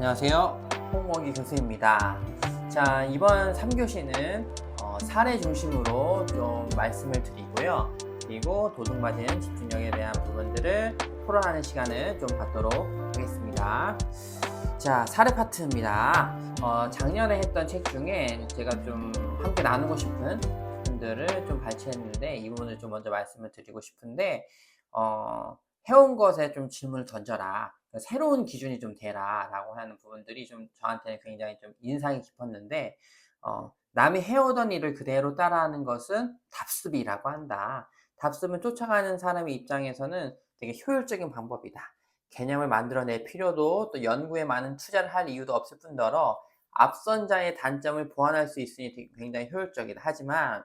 안녕하세요. 홍목이 교수입니다. 자, 이번 3교시는 사례 중심으로 좀 말씀을 드리고요. 그리고 도둑맞은 집중력에 대한 부분들을 토론하는 시간을 좀 갖도록 하겠습니다. 자, 사례 파트입니다. 작년에 했던 책 중에 제가 좀 함께 나누고 싶은 부분들을 좀 발췌했는데 이 부분을 좀 먼저 말씀을 드리고 싶은데 해온 것에 좀 질문을 던져라. 새로운 기준이 좀 되라 라고 하는 부분들이 좀 저한테는 굉장히 좀 인상이 깊었는데 남이 해오던 일을 그대로 따라하는 것은 답습이라고 한다. 답습은 쫓아가는 사람의 입장에서는 되게 효율적인 방법이다. 개념을 만들어낼 필요도 또 연구에 많은 투자를 할 이유도 없을 뿐더러 앞선 자의 단점을 보완할 수 있으니 굉장히 효율적이다. 하지만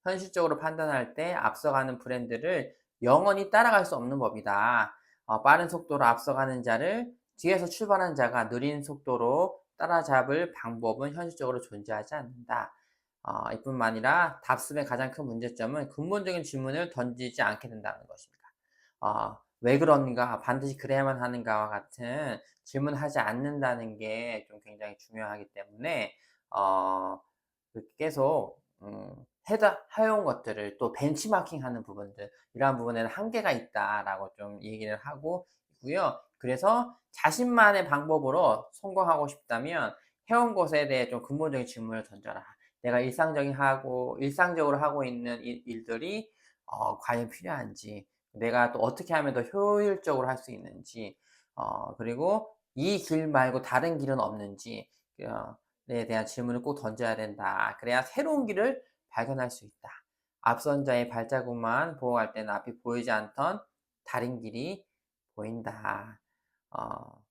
현실적으로 판단할 때 앞서가는 브랜드를 영원히 따라갈 수 없는 법이다. 빠른 속도로 앞서가는 자를 뒤에서 출발한 자가 느린 속도로 따라잡을 방법은 현실적으로 존재하지 않는다. 이뿐만 아니라 답습의 가장 큰 문제점은 근본적인 질문을 던지지 않게 된다는 것입니다. 왜 그런가, 반드시 그래야만 하는가와 같은 질문하지 않는다는 게 좀 굉장히 중요하기 때문에 계속 해온 것들을 또 벤치마킹하는 부분들, 이러한 부분에는 한계가 있다라고 좀 얘기를 하고 있고요. 그래서 자신만의 방법으로 성공하고 싶다면 해온 것에 대해 좀 근본적인 질문을 던져라. 내가 일상적으로 하고 있는 일들이 과연 필요한지, 내가 또 어떻게 하면 더 효율적으로 할 수 있는지, 그리고 이 길 말고 다른 길은 없는지, 에 대한 질문을 꼭 던져야 된다. 그래야 새로운 길을 발견할 수 있다. 앞선 자의 발자국만 보고 갈 때는 앞이 보이지 않던 다른 길이 보인다. 어,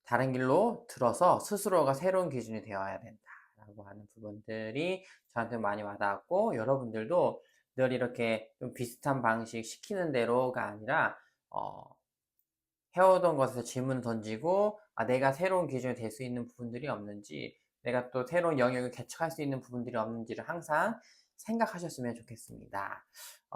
다른 길로 들어서 스스로가 새로운 기준이 되어야 된다라고 하는 부분들이 저한테 많이 와닿았고, 여러분들도 늘 이렇게 좀 비슷한 방식 시키는 대로가 아니라 해오던 것에서 질문을 던지고 내가 새로운 기준이 될 수 있는 부분들이 없는지, 내가 또 새로운 영역을 개척할 수 있는 부분들이 없는지를 항상 생각하셨으면 좋겠습니다.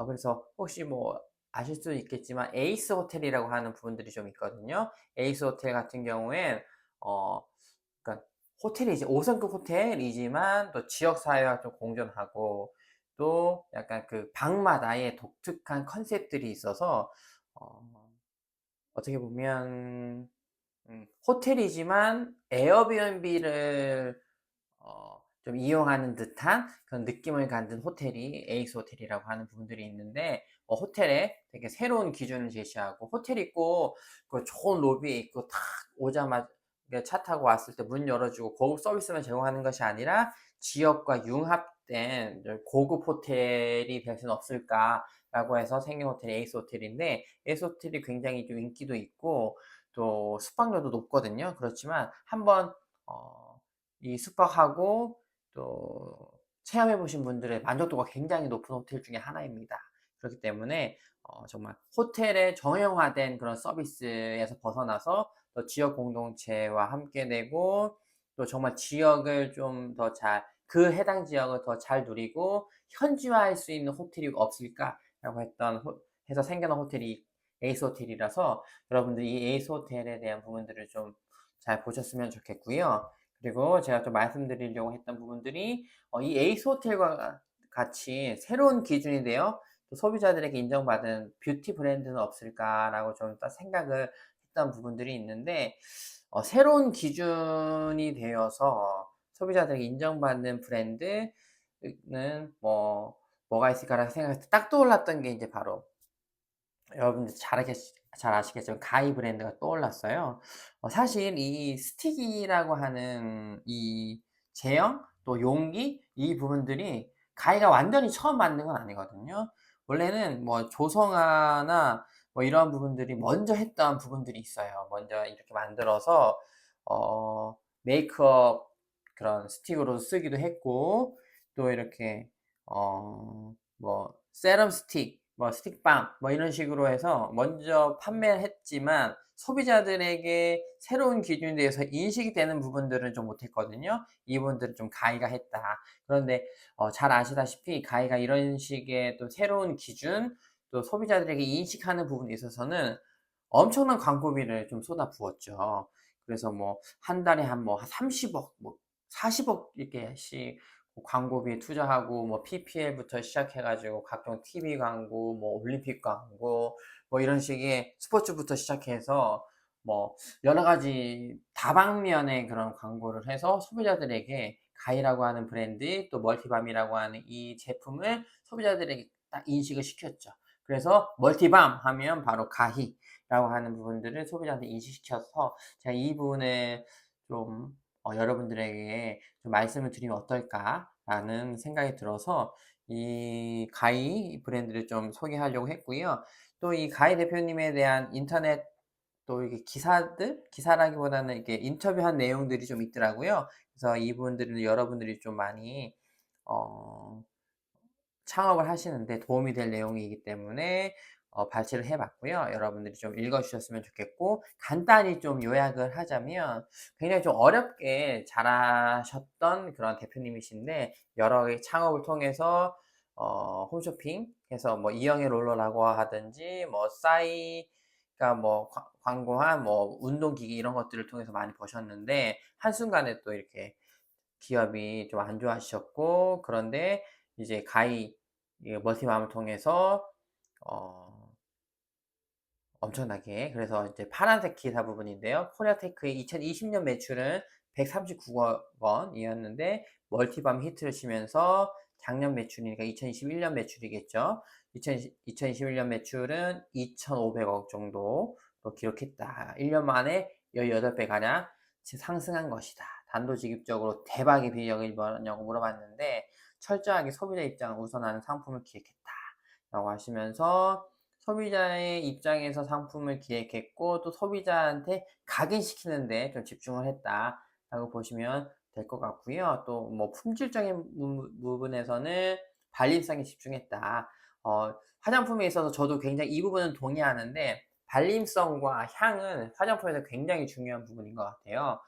그래서 혹시 뭐 아실 수도 있겠지만 에이스 호텔이라고 하는 부분들이 좀 있거든요. 에이스 호텔 같은 경우엔 그러니까 호텔이지, 5성급 호텔이지만 또 지역 사회와 좀 공존하고, 또 약간 그 방마다의 독특한 컨셉들이 있어서 어떻게 보면 호텔이지만 에어비앤비를 좀 이용하는 듯한 그런 느낌을 갖는 호텔이 에이스 호텔이라고 하는 부분들이 있는데, 호텔에 되게 새로운 기준을 제시하고, 호텔 있고 그 좋은 로비에 있고 탁 오자마자 차 타고 왔을 때 문 열어주고 고급 서비스만 제공하는 것이 아니라 지역과 융합된 고급 호텔이 될 수는 없을까라고 해서 생긴 호텔이 에이스 호텔인데, 에이스 호텔이 굉장히 좀 인기도 있고 또 숙박료도 높거든요. 그렇지만 한번 이 숙박하고 또 체험해 보신 분들의 만족도가 굉장히 높은 호텔 중에 하나입니다. 그렇기 때문에 정말 호텔의 정형화된 그런 서비스에서 벗어나서 또 지역 공동체와 함께 되고, 또 정말 지역을 좀 더 그 해당 지역을 더 잘 누리고 현지화할 수 있는 호텔이 없을까라고 해서 생겨난 호텔이 에이스 호텔이라서, 여러분들 이 에이스 호텔에 대한 부분들을 좀 잘 보셨으면 좋겠고요. 그리고 제가 좀 말씀드리려고 했던 부분들이 이 에이스 호텔과 같이 새로운 기준이 되어 또 소비자들에게 인정받은 뷰티 브랜드는 없을까라고 좀 생각을 했던 부분들이 있는데, 새로운 기준이 되어서 소비자들에게 인정받는 브랜드는 뭐가 있을까라고 생각했을 때 딱 떠올랐던 게 이제 바로 여러분들 잘 아시겠지만 가이 브랜드가 떠올랐어요. 사실 이 스틱이라고 하는 이 제형 또 용기, 이 부분들이 가이가 완전히 처음 만든 건 아니거든요. 원래는 뭐 조성아나 뭐 이런 부분들이 먼저 했던 부분들이 있어요. 먼저 이렇게 만들어서 메이크업 그런 스틱으로 쓰기도 했고, 또 이렇게 뭐 세럼 스틱, 뭐 스틱밤 뭐 이런 식으로 해서 먼저 판매를 했지만 소비자들에게 새로운 기준에 대해서 인식이 되는 부분들은 좀 못했거든요. 이 부분들은 좀 가이가 했다. 그런데 잘 아시다시피 가이가 이런 식의 또 새로운 기준, 또 소비자들에게 인식하는 부분에 있어서는 엄청난 광고비를 좀 쏟아부었죠. 그래서 뭐 한 달에 한 뭐 한 30억 뭐 40억 이렇게씩 광고비에 투자하고 뭐 PPL부터 시작해 가지고 각종 TV 광고, 뭐 올림픽 광고 뭐 이런 식의 스포츠부터 시작해서 뭐 여러 가지 다방면의 그런 광고를 해서 소비자들에게 가이라고 하는 브랜드 또 멀티밤이라고 하는 이 제품을 소비자들에게 딱 인식을 시켰죠. 그래서 멀티밤 하면 바로 가희라고 하는 부분들을 소비자한테 인식시켜서 제가 이 부분을 좀 여러분들에게 좀 말씀을 드리면 어떨까라는 생각이 들어서 이 가희 브랜드를 좀 소개하려고 했고요. 또 이 가희 대표님에 대한 인터넷 또 이게 기사라기보다는 이렇게 인터뷰한 내용들이 좀 있더라고요. 그래서 이분들은 여러분들이 좀 많이 어 창업을 하시는데 도움이 될 내용이기 때문에 발췌를 해 봤고요. 여러분들이 좀 읽어 주셨으면 좋겠고, 간단히 좀 요약을 하자면 굉장히 좀 어렵게 잘하셨던 그런 대표님이신데 여러 개 창업을 통해서 홈쇼핑해서 뭐 이영애 롤러라고 하든지 뭐 싸이가 뭐 광고한 뭐 운동기기 이런 것들을 통해서 많이 버셨는데 한순간에 또 이렇게 기업이 좀 안 좋아지셨고, 그런데 이제 가히 멀티맘을 통해서 어 엄청나게, 그래서 이제 파란색 기사 부분인데요. 코리아테크의 2020년 매출은 139억 원이었는데 멀티밤 히트를 치면서 작년 매출이니까 2021년 매출이겠죠. 2021년 매출은 2,500억 정도로 기록했다. 1년 만에 18배 가량 상승한 것이다. 단도직입적으로 대박의 비결이 뭐냐고 물어봤는데 철저하게 소비자 입장을 우선하는 상품을 기획했다라고 하시면서 소비자의 입장에서 상품을 기획했고 또 소비자한테 각인시키는 데 좀 집중을 했다라고 보시면 될 것 같고요. 또 뭐 품질적인 부분에서는 발림성에 집중했다. 화장품에 있어서 저도 굉장히 이 부분은 동의하는데 발림성과 향은 화장품에서 굉장히 중요한 부분인 것 같아요.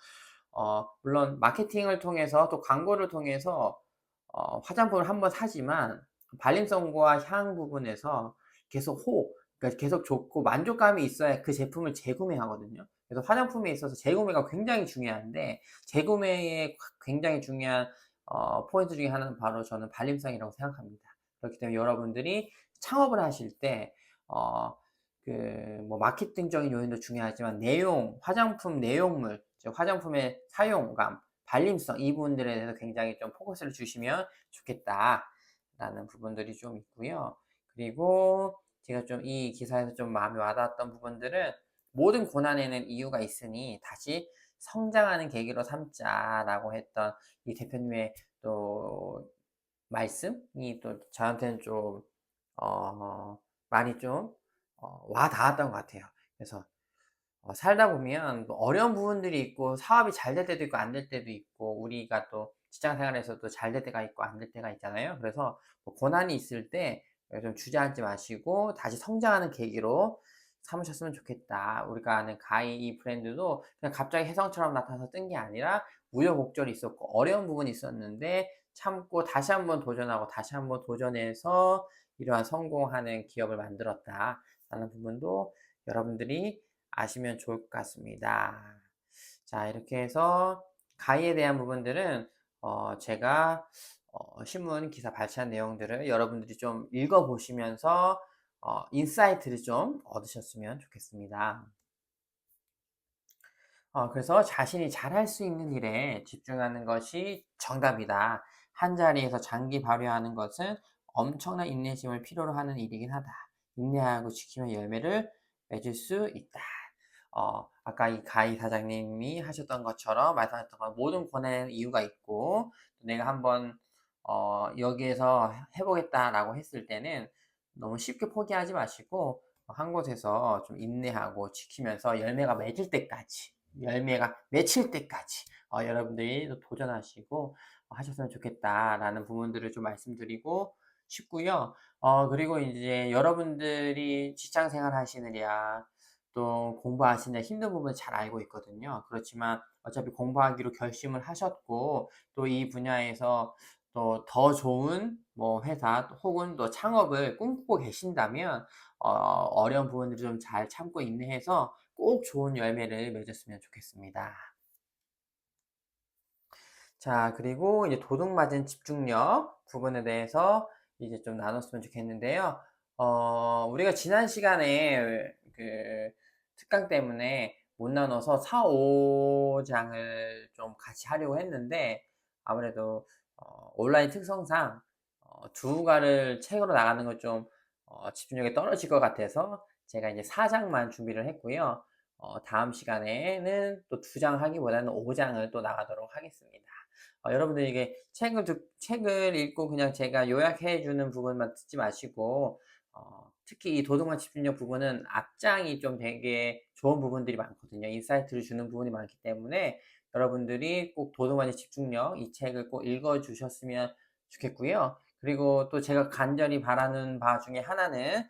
물론 마케팅을 통해서 또 광고를 통해서 화장품을 한번 사지만 발림성과 향 부분에서 계속 그러니까 계속 좋고 만족감이 있어야 그 제품을 재구매하거든요. 그래서 화장품에 있어서 재구매가 굉장히 중요한데 재구매에 굉장히 중요한 포인트 중에 하나는 바로 저는 발림성이라고 생각합니다. 그렇기 때문에 여러분들이 창업을 하실 때 그 뭐 마케팅적인 요인도 중요하지만 내용, 화장품 내용물, 즉 화장품의 사용감, 발림성 이 부분들에 대해서 굉장히 좀 포커스를 주시면 좋겠다라는 부분들이 좀 있고요. 그리고 제가 좀 이 기사에서 좀 마음에 와닿았던 부분들은 모든 고난에는 이유가 있으니 다시 성장하는 계기로 삼자라고 했던 이 대표님의 또 말씀이 또 저한테는 좀 많이 좀 와 닿았던 것 같아요. 그래서 살다 보면 뭐 어려운 부분들이 있고 사업이 잘 될 때도 있고 안 될 때도 있고 우리가 또 직장 생활에서도 잘 될 때가 있고 안 될 때가 있잖아요. 그래서 뭐 고난이 있을 때 좀 주저앉지 마시고 다시 성장하는 계기로 삼으셨으면 좋겠다. 우리가 아는 가히 이 브랜드도 그냥 갑자기 혜성처럼 나타나서 뜬 게 아니라 우여곡절이 있었고 어려운 부분이 있었는데 참고 다시 한번 도전하고 다시 한번 도전해서 이러한 성공하는 기업을 만들었다라는 부분도 여러분들이 아시면 좋을 것 같습니다. 자, 이렇게 해서 가이에 대한 부분들은 제가 신문 기사 발췌한 내용들을 여러분들이 좀 읽어보시면서 인사이트를 좀 얻으셨으면 좋겠습니다. 그래서 자신이 잘할 수 있는 일에 집중하는 것이 정답이다. 한 자리에서 장기 발휘하는 것은 엄청난 인내심을 필요로 하는 일이긴 하다. 인내하고 지키면 열매를 맺을 수 있다. 아까 이 가희 사장님이 하셨던 것처럼 말씀하셨던 것 모든 고난에는 이유가 있고 내가 한번 여기에서 해보겠다라고 했을 때는 너무 쉽게 포기하지 마시고 한 곳에서 좀 인내하고 지키면서 열매가 맺힐 때까지 여러분들이 도전하시고 하셨으면 좋겠다라는 부분들을 좀 말씀드리고 싶고요. 그리고 이제 여러분들이 직장 생활 하시느냐 또 공부하시느냐 힘든 부분을 잘 알고 있거든요. 그렇지만 어차피 공부하기로 결심을 하셨고 또 이 분야에서 또 더 좋은 뭐 회사 혹은 또 창업을 꿈꾸고 계신다면 어려운 부분들을 좀 잘 참고 인내해서 꼭 좋은 열매를 맺었으면 좋겠습니다. 자, 그리고 이제 도둑맞은 집중력 부분에 대해서 이제 좀 나눴으면 좋겠는데요. 우리가 지난 시간에 그 특강 때문에 못 나눠서 4, 5장을 좀 같이 하려고 했는데 아무래도 온라인 특성상 두 과를 책으로 나가는 건 좀 집중력이 떨어질 것 같아서 제가 이제 4장만 준비를 했고요. 다음 시간에는 또 2장 하기보다는 5장을 또 나가도록 하겠습니다. 여러분들 이게 책을 읽고 그냥 제가 요약해 주는 부분만 듣지 마시고 특히 이 도덕만 집중력 부분은 앞장이 좀 되게 좋은 부분들이 많거든요. 인사이트를 주는 부분이 많기 때문에 여러분들이 꼭 도덕만의 집중력 이 책을 꼭 읽어 주셨으면 좋겠고요. 그리고 또 제가 간절히 바라는 바 중에 하나는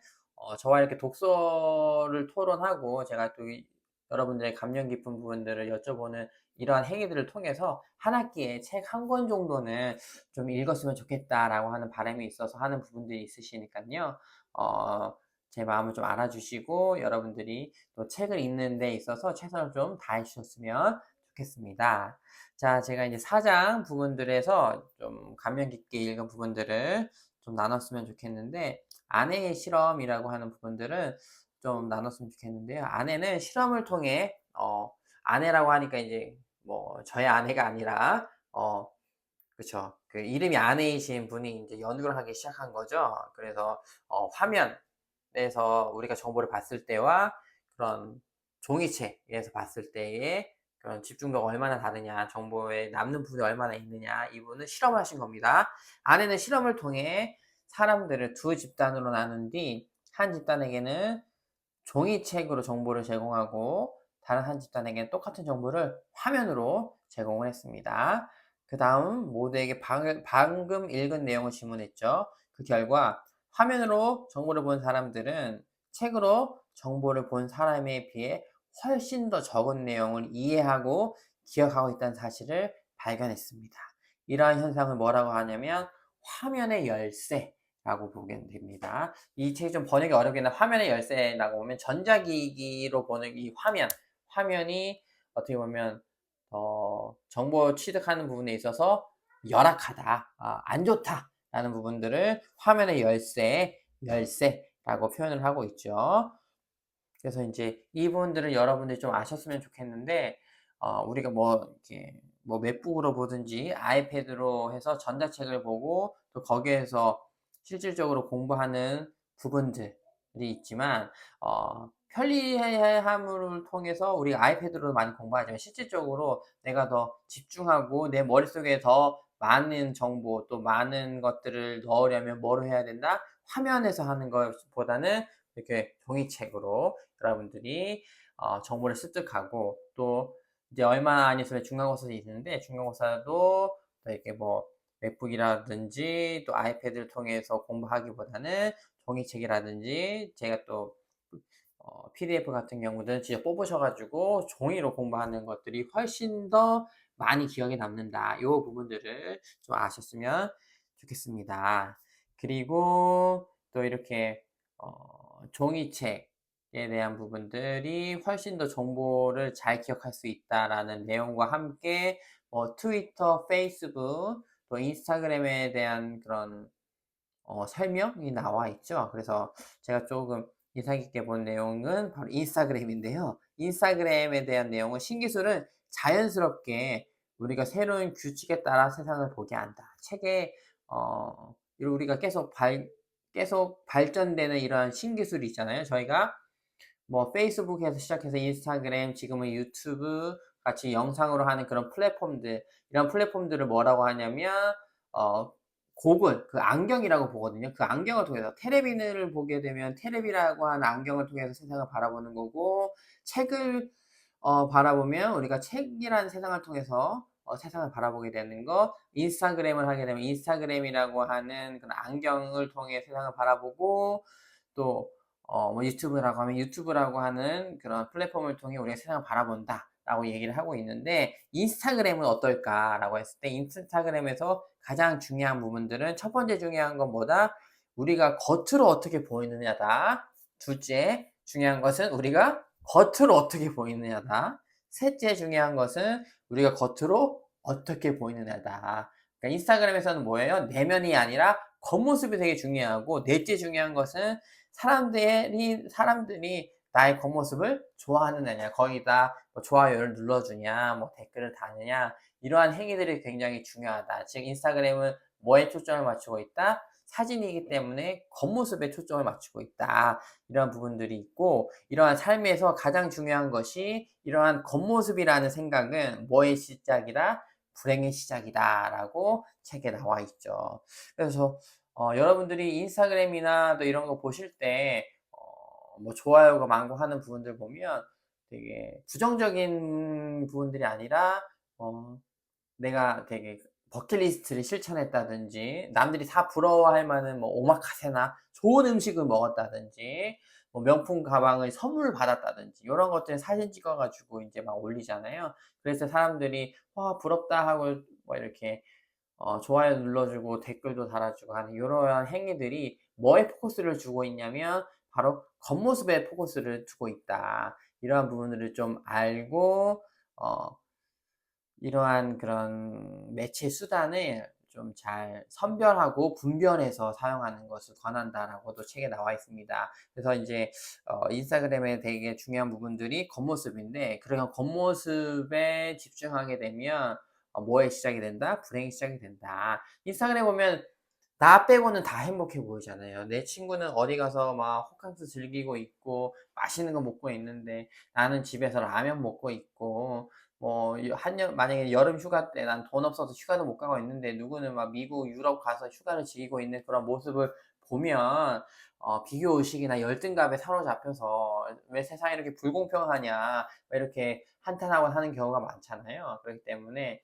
저와 이렇게 독서를 토론하고 제가 또 여러분들의 감명 깊은 부분들을 여쭤보는 이러한 행위들을 통해서 한 학기에 책 한 권 정도는 좀 읽었으면 좋겠다라고 하는 바람이 있어서 하는 부분들이 있으시니까요. 제 마음을 좀 알아주시고 여러분들이 또 책을 읽는 데 있어서 최선을 좀 다해 주셨으면 좋겠습니다. 자, 제가 이제 4장 부분들에서 좀 감명 깊게 읽은 부분들을 좀 나눴으면 좋겠는데, 아내의 실험이라고 하는 부분들은 좀 나눴으면 좋겠는데요. 아내는 실험을 통해, 아내라고 하니까 이제 뭐 저의 아내가 아니라, 그쵸. 그 이름이 아내이신 분이 이제 연구를 하기 시작한 거죠. 그래서 화면에서 우리가 정보를 봤을 때와 그런 종이책에서 봤을 때의 그런 집중도가 얼마나 다르냐, 정보에 남는 부분이 얼마나 있느냐, 이분은 실험을 하신 겁니다. 아내는 실험을 통해 사람들을 두 집단으로 나눈 뒤 한 집단에게는 종이책으로 정보를 제공하고 다른 한 집단에게는 똑같은 정보를 화면으로 제공을 했습니다. 그 다음 모두에게 방금 읽은 내용을 질문했죠. 그 결과 화면으로 정보를 본 사람들은 책으로 정보를 본 사람에 비해 훨씬 더 적은 내용을 이해하고 기억하고 있다는 사실을 발견했습니다. 이러한 현상을 뭐라고 하냐면 화면의 열쇠라고 보게 됩니다. 이 책이 좀 번역이 어렵긴 한데 화면의 열쇠라고 보면 전자기기로 보는 이 화면이 어떻게 보면 정보 취득하는 부분에 있어서 열악하다, 안 좋다라는 부분들을 화면의 열쇠라고 표현을 하고 있죠. 그래서 이제 이 부분들을 여러분들이 좀 아셨으면 좋겠는데, 우리가 뭐 이렇게 뭐 맥북으로 보든지 아이패드로 해서 전자책을 보고 또 거기에서 실질적으로 공부하는 부분들이 있지만, 편리함을 통해서 우리가 아이패드로 많이 공부하지만 실질적으로 내가 더 집중하고 내 머릿속에 더 많은 정보 또 많은 것들을 넣으려면 뭐로 해야 된다? 화면에서 하는 것보다는 이렇게 종이책으로 여러분들이 정보를 습득하고 또 이제 얼마 안 있으면 중간고사도 있는데 중간고사도 이렇게 뭐 맥북이라든지 또 아이패드를 통해서 공부하기보다는 종이책이라든지 제가 또 PDF 같은 경우는 직접 뽑으셔가지고 종이로 공부하는 것들이 훨씬 더 많이 기억에 남는다. 이 부분들을 좀 아셨으면 좋겠습니다. 그리고 또 이렇게 종이책에 대한 부분들이 훨씬 더 정보를 잘 기억할 수 있다라는 내용과 함께 트위터, 페이스북, 또 인스타그램에 대한 그런 설명이 나와 있죠. 그래서 제가 조금 인상 깊게 본 내용은 바로 인스타그램인데요. 인스타그램에 대한 내용은 신기술은 자연스럽게 우리가 새로운 규칙에 따라 세상을 보게 한다. 책에 우리가 계속 발전되는 이러한 신기술이 있잖아요. 저희가 뭐 페이스북에서 시작해서 인스타그램, 지금은 유튜브 같이 영상으로 하는 그런 플랫폼들, 이런 플랫폼들을 뭐라고 하냐면 어 고글, 그 안경이라고 보거든요. 그 안경을 통해서 테레비를 보게 되면 테레비라고 하는 안경을 통해서 세상을 바라보는 거고, 책을 바라보면 우리가 책이라는 세상을 통해서 세상을 바라보게 되는 거, 인스타그램을 하게 되면 인스타그램이라고 하는 그런 안경을 통해 세상을 바라보고, 또 뭐 유튜브라고 하면 유튜브라고 하는 그런 플랫폼을 통해 우리가 세상을 바라본다라고 얘기를 하고 있는데, 인스타그램은 어떨까라고 했을 때 인스타그램에서 가장 중요한 부분들은 첫 번째 중요한 건 뭐다? 우리가 겉으로 어떻게 보이느냐다. 둘째 중요한 것은 우리가 겉으로 어떻게 보이느냐다. 셋째 중요한 것은 우리가 겉으로 어떻게 보이느냐다. 그러니까 인스타그램에서는 뭐예요? 내면이 아니라 겉모습이 되게 중요하고, 넷째 중요한 것은 사람들이 나의 겉모습을 좋아하느냐, 거기다 뭐 좋아요를 눌러주냐, 뭐 댓글을 다느냐, 이러한 행위들이 굉장히 중요하다. 즉 인스타그램은 뭐에 초점을 맞추고 있다? 사진이기 때문에 겉모습에 초점을 맞추고 있다. 이러한 부분들이 있고, 이러한 삶에서 가장 중요한 것이 이러한 겉모습이라는 생각은 뭐의 시작이다? 불행의 시작이다라고 책에 나와 있죠. 그래서 여러분들이 인스타그램이나 또 이런 거 보실 때 뭐 좋아요가 많고 하는 부분들 보면 되게 부정적인 부분들이 아니라 어 내가 되게 버킷리스트를 실천했다든지, 남들이 다 부러워할 만한 뭐 오마카세나 좋은 음식을 먹었다든지, 뭐 명품 가방을 선물을 받았다든지, 요런 것들 사진 찍어 가지고 인제 막 올리잖아요. 그래서 사람들이 "와 부럽다." 하고 뭐 이렇게 좋아요 눌러주고 댓글도 달아주고 하는 요러한 행위들이 뭐에 포커스를 주고 있냐면 바로 겉모습에 포커스를 두고 있다. 이러한 부분들을 좀 알고 어 이러한 그런 매체 수단을 좀 잘 선별하고 분별해서 사용하는 것을 권한다라고도 책에 나와 있습니다. 그래서 인제 인스타그램에 되게 중요한 부분들이 겉모습인데, 그런 겉모습에 집중하게 되면 뭐의 시작이 된다? 불행의 시작이 된다. 인스타그램 보면 나 빼고는 다 행복해 보이잖아요. 내 친구는 어디 가서 막 호캉스 즐기고 있고 맛있는 거 먹고 있는데, 나는 집에서 라면 먹고 있고, 뭐 한여 만약에 여름 휴가 때 난 돈 없어서 휴가도 못 가고 있는데, 누구는 막 미국, 유럽 가서 휴가를 즐기고 있는 그런 모습을 보면 비교 의식이나 열등감에 사로잡혀서 '왜 세상이 이렇게 불공평하냐.' 뭐 이렇게 한탄하고 하는 경우가 많잖아요. 그렇기 때문에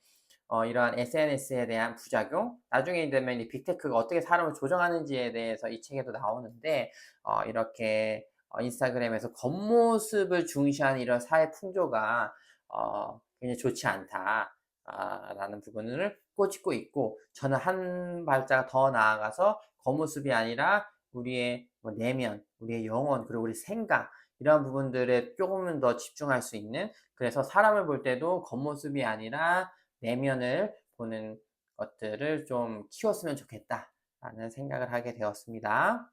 이러한 SNS에 대한 부작용, 나중에 되면 이 빅테크가 어떻게 사람을 조정하는지에 대해서 이 책에도 나오는데, 이렇게 인스타그램에서 겉모습을 중시하는 이런 사회 풍조가 굉장히 좋지 않다. 라는 부분을 꼬집고 있고, 저는 한 발짝 더 나아가서 겉모습이 아니라 우리의 뭐 내면, 우리의 영혼, 그리고 우리 생각, 이런 부분들에 조금은 더 집중할 수 있는, 그래서 사람을 볼 때도 겉모습이 아니라 내면을 보는 것들을 좀 키웠으면 좋겠다라는 생각을 하게 되었습니다.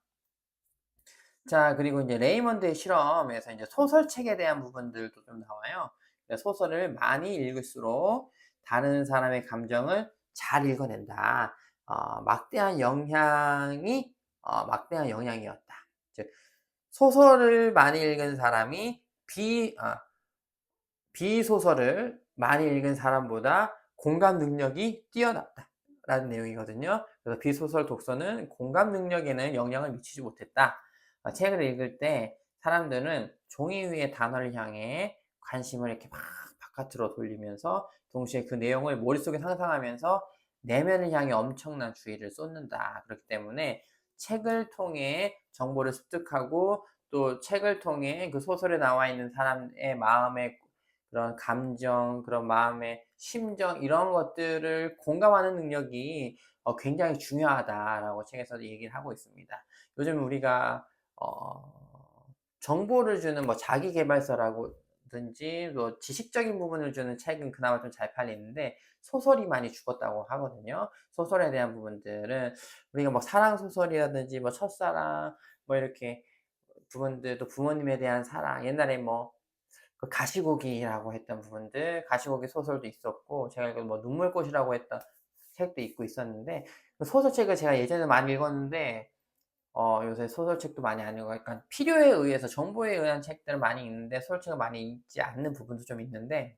자, 그리고 이제 레이먼드의 실험에서 이제 소설책에 대한 부분들도 좀 나와요. 소설을 많이 읽을수록 다른 사람의 감정을 잘 읽어낸다. 막대한 영향이었다. 즉, 소설을 많이 읽은 사람이 비소설을 많이 읽은 사람보다 공감 능력이 뛰어났다라는 내용이거든요. 그래서 비소설 독서는 공감 능력에는 영향을 미치지 못했다. 책을 읽을 때 사람들은 종이 위의 단어를 향해 관심을 이렇게 막 바깥으로 돌리면서 동시에 그 내용을 머릿속에 상상하면서 내면을 향해 엄청난 주의를 쏟는다. 그렇기 때문에 책을 통해 정보를 습득하고, 또 책을 통해 그 소설에 나와 있는 사람의 마음의 그런 감정, 그런 마음의 심정, 이런 것들을 공감하는 능력이 굉장히 중요하다라고 책에서도 얘기를 하고 있습니다. 요즘 우리가 정보를 주는 뭐 자기계발서라고 든지 뭐 지식적인 부분을 주는 책은 그나마 좀 잘 팔리는데, 소설이 많이 죽었다고 하거든요. 소설에 대한 부분들은 우리가 뭐 사랑 소설이라든지 뭐 첫사랑 뭐 이렇게 부분들, 또 부모님에 대한 사랑, 옛날에 뭐 그 가시고기라고 했던 부분들, 가시고기 소설도 있었고, 제가 그 뭐 눈물꽃이라고 했던 책도 있고 있었는데, 그 소설책을 제가 예전에 많이 읽었는데 요새 소설책도 많이 안 읽어요. 그러니까 필요에 의해서 정보에 의한 책들을 많이 읽는데 소설책을 많이 읽지 않는 부분도 좀 있는데,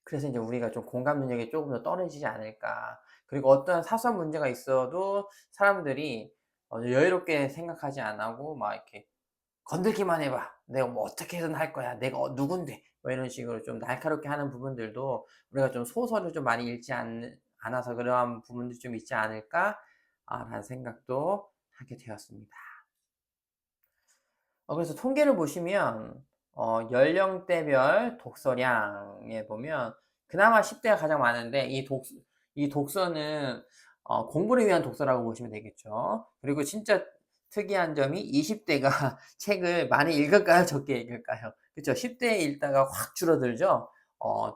그래서 이제 우리가 좀 공감 능력이 조금 더 떨어지지 않을까. 그리고 어떤 사소한 문제가 있어도 사람들이 여유롭게 생각하지 안 하고 막 이렇게 "건들기만 해 봐. 내가 뭐 어떻게든 할 거야. 내가 누군데." 뭐 이런 식으로 좀 날카롭게 하는 부분들도 우리가 좀 소설을 좀 많이 읽지 않아서 그러한 부분들이 좀 있지 않을까? 라는 생각도 하게 되었습니다. 그래서 통계를 보시면 연령대별 독서량에 보면 그나마 10 대가 가장 많은데, 이 독서는 공부를 위한 독서라고 보시면 되겠죠. 그리고 진짜 특이한 점이 20대가 책을 많이 읽을까요? 적게 읽을까요? 그쵸. 10대 읽다가 확 줄어들죠.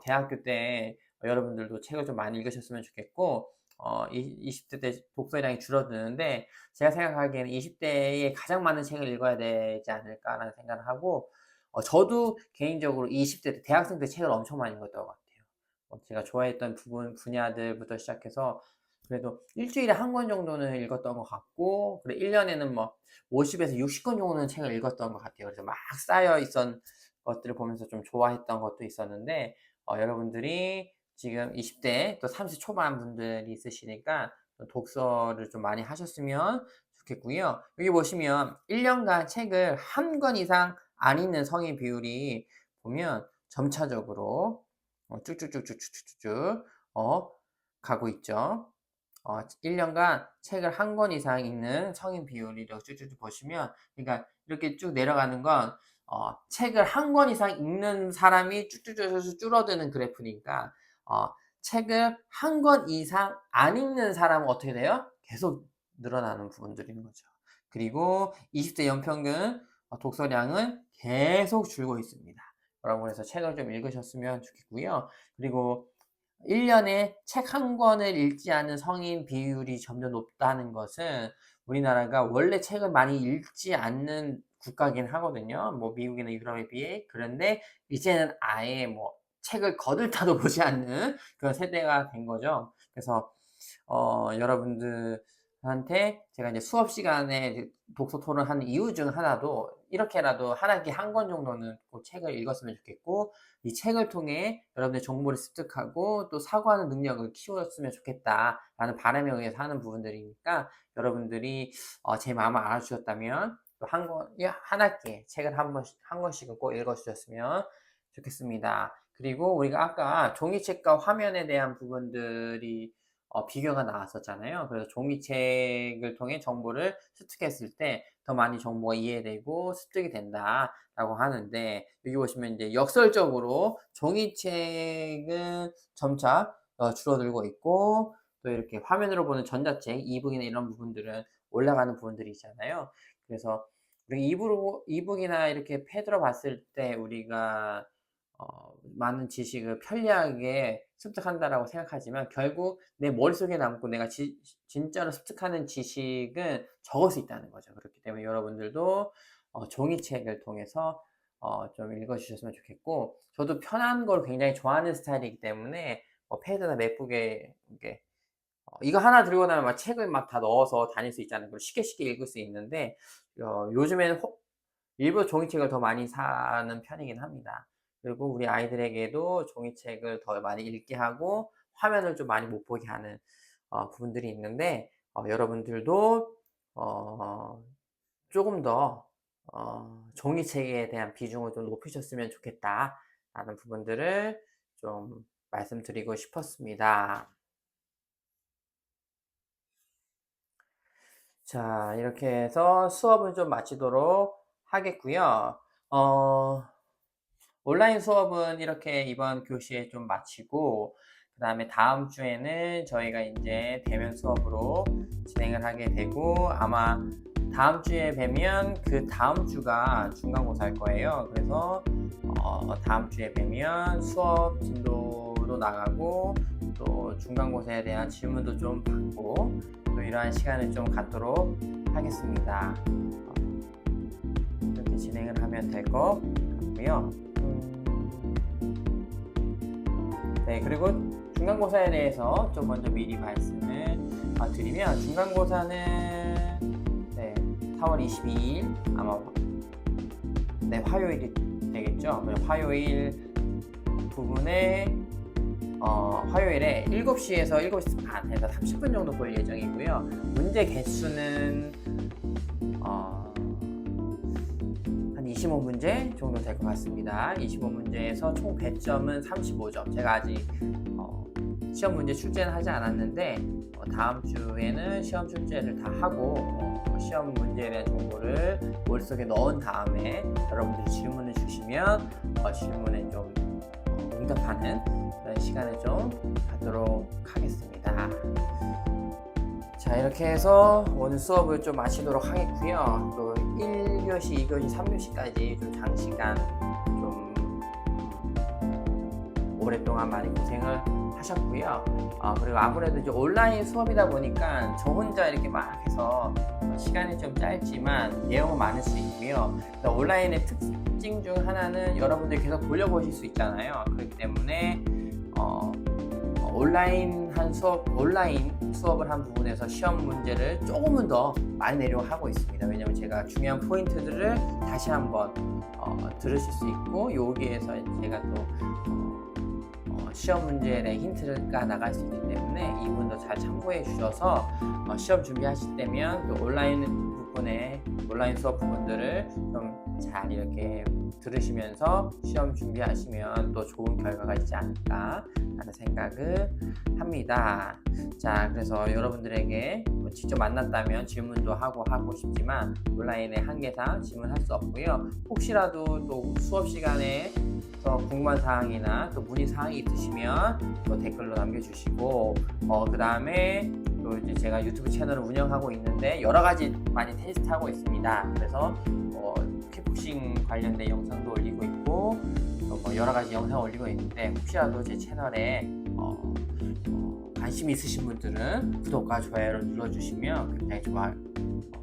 대학교 때 여러분들도 책을 좀 많이 읽으셨으면 좋겠고, 20대 때 독서량이 줄어드는데, 제가 생각하기에는 20대에 가장 많은 책을 읽어야 되지 않을까라는 생각을 하고, 저도 개인적으로 20대 때, 대학생 때 책을 엄청 많이 읽었던 것 같아요. 제가 좋아했던 분야들부터 시작해서 그래도 일주일에 한 권 정도는 읽었던 것 같고, 그래 1년에는 뭐 50에서 60권 정도는 책을 읽었던 것 같아요. 그래서 막 쌓여 있던 것들을 보면서 좀 좋아했던 것도 있었는데, 여러분들이 지금 20대 또 30 초반 분들이 있으시니까 또 독서를 좀 많이 하셨으면 좋겠고요. 여기 보시면 1년간 책을 한 권 이상 안 읽는 성인 비율이 보면 점차적으로 쭉쭉쭉쭉쭉쭉 가고 있죠. 1년간 책을 한 권 이상 읽는 성인 비율이 쭉쭉쭉 보시면, 그러니까 이렇게 쭉 내려가는 건 책을 한 권 이상 읽는 사람이 쭉쭉쭉 줄어드는 그래프니까, 책을 한 권 이상 안 읽는 사람은 어떻게 돼요? 계속 늘어나는 부분들인 거죠. 그리고 20대 연평균 독서량은 계속 줄고 있습니다. 여러분 그래서 책을 좀 읽으셨으면 좋겠고요. 그리고 1년에 책 한 권을 읽지 않는 성인 비율이 점점 높다는 것은, 우리나라가 원래 책을 많이 읽지 않는 국가긴 하거든요. 뭐 미국이나 유럽에 비해. 그런데 이제는 아예 뭐 책을 거들떠도 보지 않는 그런 세대가 된 거죠. 그래서 여러분들한테 제가 이제 수업 시간에 독서 토론하는 이유 중 하나도, 이렇게라도 한 학기 한 권 정도는 꼭 책을 읽었으면 좋겠고, 이 책을 통해 여러분들 정보를 습득하고 또 사고하는 능력을 키웠으면 좋겠다라는 바람에 의해서 하는 부분들이니까, 여러분들이 제 마음을 알아주셨다면 또 한 학기에 책을 한 권씩은 꼭 읽어주셨으면 좋겠습니다. 그리고 우리가 아까 종이책과 화면에 대한 부분들이 비교가 나왔었잖아요. 그래서 종이책을 통해 정보를 습득했을 때 더 많이 정보가 이해되고 습득이 된다라고 하는데, 여기 보시면 이제 역설적으로 종이책은 점차 줄어들고 있고, 또 이렇게 화면으로 보는 전자책, 이북이나 이런 부분들은 올라가는 부분들이 있잖아요. 그래서 우리 이북이나 이렇게 패드로 봤을 때 우리가 많은 지식을 편리하게 습득한다라고 생각하지만, 결국 내 머릿속에 남고 내가 진짜로 습득하는 지식은 적을 수 있다는 거죠. 그렇기 때문에 여러분들도 종이책을 통해서 좀 읽어주셨으면 좋겠고, 저도 편한 걸 굉장히 좋아하는 스타일이기 때문에 패드나 맥북에 이게 이거 하나 들고 나면 막 책을 막 다 넣어서 다닐 수 있잖아요. 그리고 쉽게 쉽게 읽을 수 있는데, 요즘에는 일부러 종이책을 더 많이 사는 편이긴 합니다. 그리고 우리 아이들에게도 종이책을 더 많이 읽게 하고 화면을 좀 많이 못 보게 하는 부분들이 있는데, 여러분들도 조금 더 종이책에 대한 비중을 좀 높이셨으면 좋겠다라는 부분들을 좀 말씀드리고 싶었습니다. 자, 이렇게 해서 수업을 좀 마치도록 하겠고요. 온라인 수업은 이렇게 이번 교시에 좀 마치고, 그 다음에 다음 주에는 저희가 이제 대면 수업으로 진행을 하게 되고, 아마 다음 주에 뵈면 그 다음 주가 중간고사일 거예요. 그래서 다음 주에 뵈면 수업 진도도 나가고, 또 중간고사에 대한 질문도 좀 받고, 또 이러한 시간을 좀 갖도록 하겠습니다. 이렇게 진행을 하면 될 것 같고요. 네, 그리고 중간고사에 대해서 좀 먼저 미리 말씀을 드리면, 중간고사는 네, 4월 22일 아마 화요일이 되겠죠. 화요일 부분에 화요일에 7시에서 7시 반에서 30분 정도 볼 예정이고요. 문제 개수는 한 25문제 정도 될 것 같습니다. 25문제에서 총 배점은 35점. 제가 아직 시험 문제 출제는 하지 않았는데, 다음 주에는 시험 출제를 다 하고 시험 문제에 대한 정보를 머릿속에 넣은 다음에 여러분들이 질문을 주시면 질문에 좀 응답하는 그런 시간을 좀 갖도록 하겠습니다. 자, 이렇게 해서 오늘 수업을 좀 마치도록 하겠고요. 또 1교시, 2교시, 3교시까지 좀 장시간 좀 오랫동안 많이 고생을 하셨고요. 그리고 아무래도 이제 온라인 수업이다 보니까 저 혼자 이렇게 막 해서 시간이 좀 짧지만 내용은 많을 수 있고요. 온라인의 특징 중 하나는 여러분들이 계속 돌려보실 수 있잖아요. 그렇기 때문에 온라인 수업을 한 부분에서 시험 문제를 조금은 더 많이 내려고 하고 있습니다. 왜냐면 제가 중요한 포인트들을 다시 한번 들으실 수 있고, 여기에서 제가 또 시험 문제에 대한 힌트가 나갈 수 있기 때문에 이 부분도 잘 참고해 주셔서 시험 준비하실 때면 또 온라인 수업 부분들을 좀 잘 이렇게 들으시면서 시험 준비하시면 또 좋은 결과가 있지 않을까 하는 생각을 합니다. 자, 그래서 여러분들에게 직접 만났다면 질문도 하고 싶지만 온라인의 한계상 질문할 수 없고요. 혹시라도 또 수업 시간에 궁금한 사항이나 또 문의 사항이 있으시면 또 댓글로 남겨주시고, 그 다음에 또 이제 제가 유튜브 채널을 운영하고 있는데 여러 가지 많이 테스트하고 있습니다. 그래서 킥복싱 관련된 영상도 올리고 있고, 또 여러 가지 영상 올리고 있는데 혹시라도 제 채널에 관심 있으신 분들은 구독과 좋아요를 눌러주시면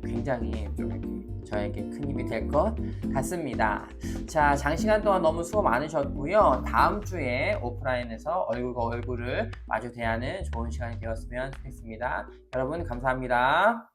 굉장히 좀 이렇게 저에게 큰 힘이 될 것 같습니다. 자, 장시간 동안 너무 수고 많으셨고요. 다음 주에 오프라인에서 얼굴과 얼굴을 마주 대하는 좋은 시간이 되었으면 좋겠습니다. 여러분 감사합니다.